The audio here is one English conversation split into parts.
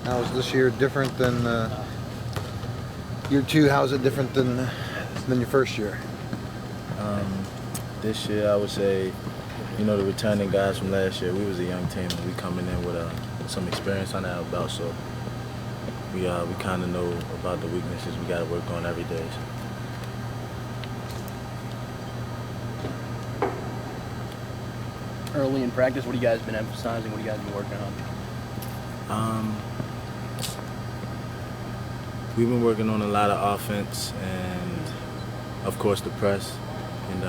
How is this year different than year two? How is it different than your first year? This year, I would say, the returning guys from last year, we was a young team, and we coming in with some experience on our belt, so we kind of know about the weaknesses we got to work on every day. Early in practice, what have you guys been emphasizing? What have you guys been working on? We've been working on a lot of offense and, of course, the press, and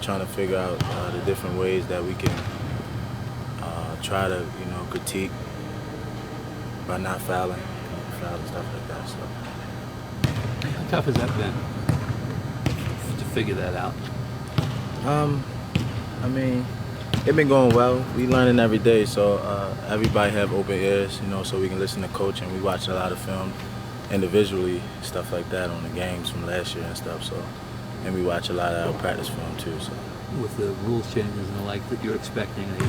trying to figure out the different ways that we can try to, critique by not fouling and stuff like that. So. How tough has that been to figure that out? It's been going well. We learning every day, so everybody have open ears, so we can listen to coach, and we watch a lot of film individually, stuff like that on the games from last year and stuff. So, and we watch a lot of our practice film too. So, with the rules changes and the like that you're expecting, are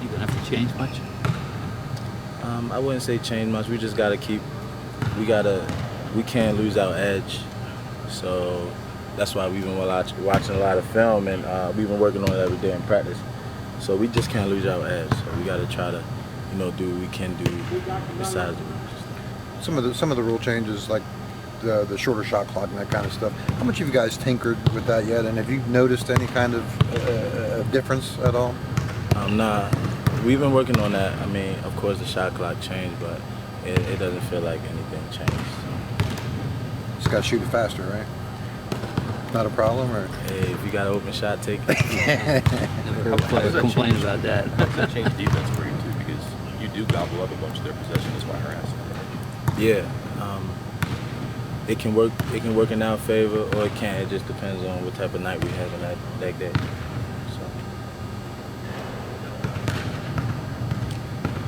you gonna have to change much? I wouldn't say change much. We just gotta we can't lose our edge. So that's why we've been watching a lot of film, and we've been working on it every day in practice. So we just can't lose our edge. So we gotta try to, do what we can do besides the rules. Some of the rule changes, like the shorter shot clock and that kind of stuff. How much have you guys tinkered with that yet? And have you noticed any kind of difference at all? Nah, we've been working on that. Of course the shot clock changed, but it doesn't feel like anything changed. So. Just got to shoot it faster, right? Not a problem, or? Hey, if you got an open shot, take it. Never heard players complain about that. How does that change defense for you too? Because you do gobble up a bunch of their possession as far as. Yeah, it can work. It can work in our favor, or it can't. It just depends on what type of night we have in that day. So.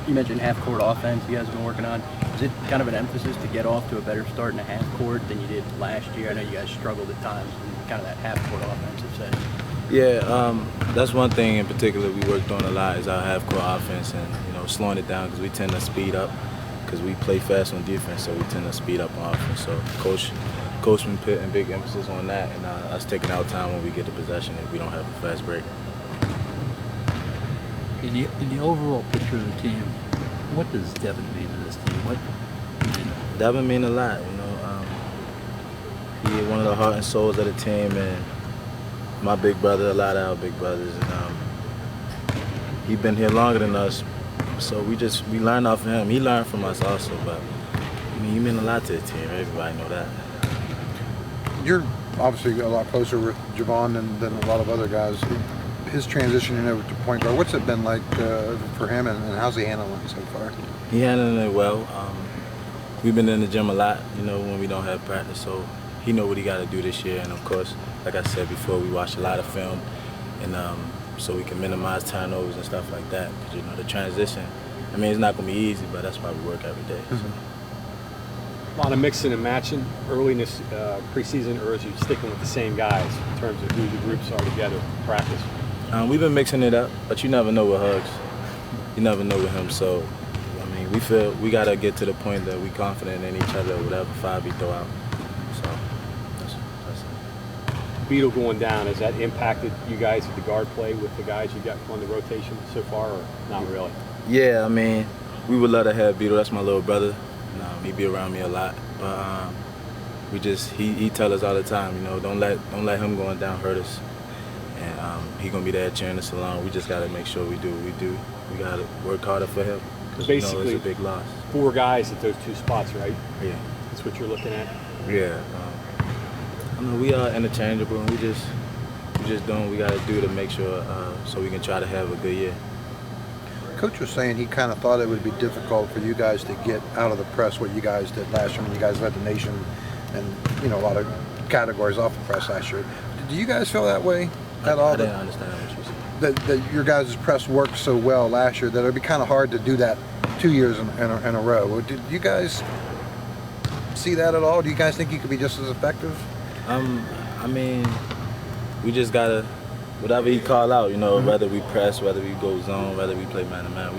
You mentioned half-court offense you guys have been working on. Is it kind of an emphasis to get off to a better start in the half-court than you did last year? I know you guys struggled at times in kind of that half-court offensive setting. Yeah, that's one thing in particular we worked on a lot is our half-court offense and, slowing it down because we tend to speed up because we play fast on defense, so we tend to speed up on offense. So coach been putting big emphasis on that, and us taking our time when we get the possession if we don't have a fast break. In the overall picture of the team, what does Devin mean to this team? Devin mean a lot, He one of the heart and souls of the team, and my big brother, a lot of our big brothers, and he been here longer than us, so we learn off of him. He learned from us also, but he mean a lot to the team. Everybody know that. You're obviously a lot closer with Javon than a lot of other guys. His transitioning over to point guard, what's it been like for him, and how's he handling it so far? He handling it well. We've been in the gym a lot, when we don't have practice, so he know what he got to do this year. And of course, like I said before, we watch a lot of film, and so we can minimize turnovers and stuff like that. Because the transition, it's not gonna be easy, but that's why we work every day. So. A lot of mixing and matching early in this preseason, or is you sticking with the same guys in terms of who the groups are together in practice? We've been mixing it up, but you never know with Hugs. You never know with him, so we feel we gotta get to the point that we confident in each other, whatever five we throw out. So that's it. Beetle going down, has that impacted you guys at the guard play with the guys you got on the rotation so far, or not really? Yeah, we would love to have Beetle. That's my little brother. He be around me a lot, but he tell us all the time, don't let him going down hurt us. And he gonna be there cheering us along. We just gotta make sure we do what we do. We gotta work harder for him. Basically, it's a big loss. 4 guys at those 2 spots, right? Yeah. That's what you're looking at? Yeah. We are interchangeable, and we just doing what we gotta do to make sure so we can try to have a good year. Coach was saying he kind of thought it would be difficult for you guys to get out of the press what you guys did last year when you guys led the nation and a lot of categories off the press last year. Do you guys feel that way at all? I didn't understand what you said. That your guys' press worked so well last year that it'd be kind of hard to do that 2 years in a row. Did you guys see that at all? Do you guys think you could be just as effective? We just gotta, whatever he call out, whether we press, whether we go zone, whether we play man to man,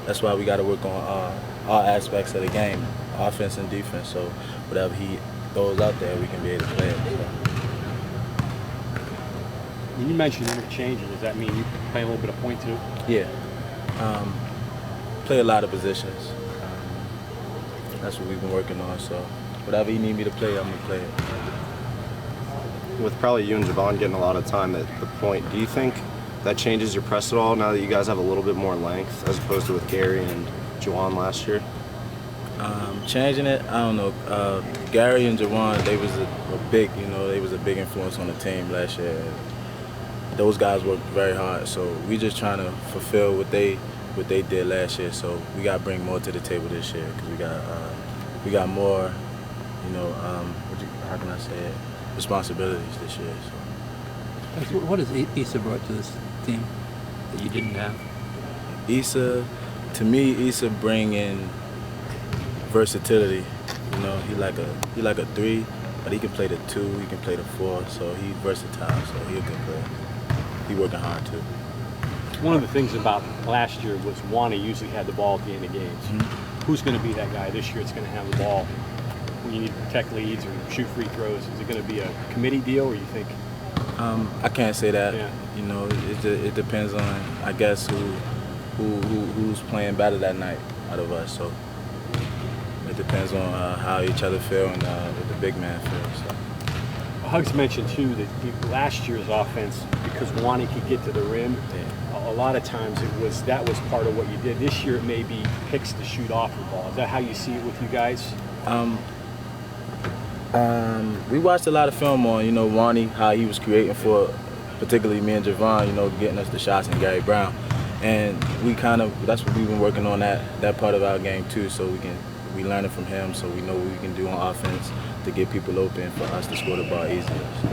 that's why we gotta work on all aspects of the game, offense and defense. So whatever he throws out there, we can be able to play it. So. When you mentioned interchanging, does that mean you play a little bit of point too? Yeah. Play a lot of positions. That's what we've been working on. So whatever you need me to play, I'm going to play it. With probably you and Javon getting a lot of time at the point, do you think that changes your press at all now that you guys have a little bit more length as opposed to with Gary and Juwan last year? Changing it, I don't know. Gary and Jawan, they was a big, they was a big influence on the team last year. Those guys worked very hard, so we just trying to fulfill what they did last year. So we got to bring more to the table this year because we got more, how can I say it, responsibilities this year. So. What has Issa brought to this team that you didn't have? Issa, to me, Issa bring in versatility. He like a 3, but he can play the 2, he can play the 4, so he's versatile, so he's a good player. He working hard too. One of the things about last year was Wani usually had the ball at the end of games. Mm-hmm. Who's going to be that guy this year that's going to have the ball when you need to protect leads or shoot free throws? Is it going to be a committee deal, or you think? I can't say that. Yeah. It depends on, I guess, who's playing better that night out of us. So it depends on how each other feel and what the big man feels. So. Hugs mentioned too that last year's offense, because Wani could get to the rim, a lot of times that was part of what you did. This year it may be picks to shoot off the ball. Is that how you see it with you guys? We watched a lot of film on, Wani, how he was creating for, particularly me and Javon, getting us the shots, and Gary Brown. And that's what we've been working on, that part of our game too, so we learn it from him, so we know what we can do on offense to get people open for us to score the ball easier. So.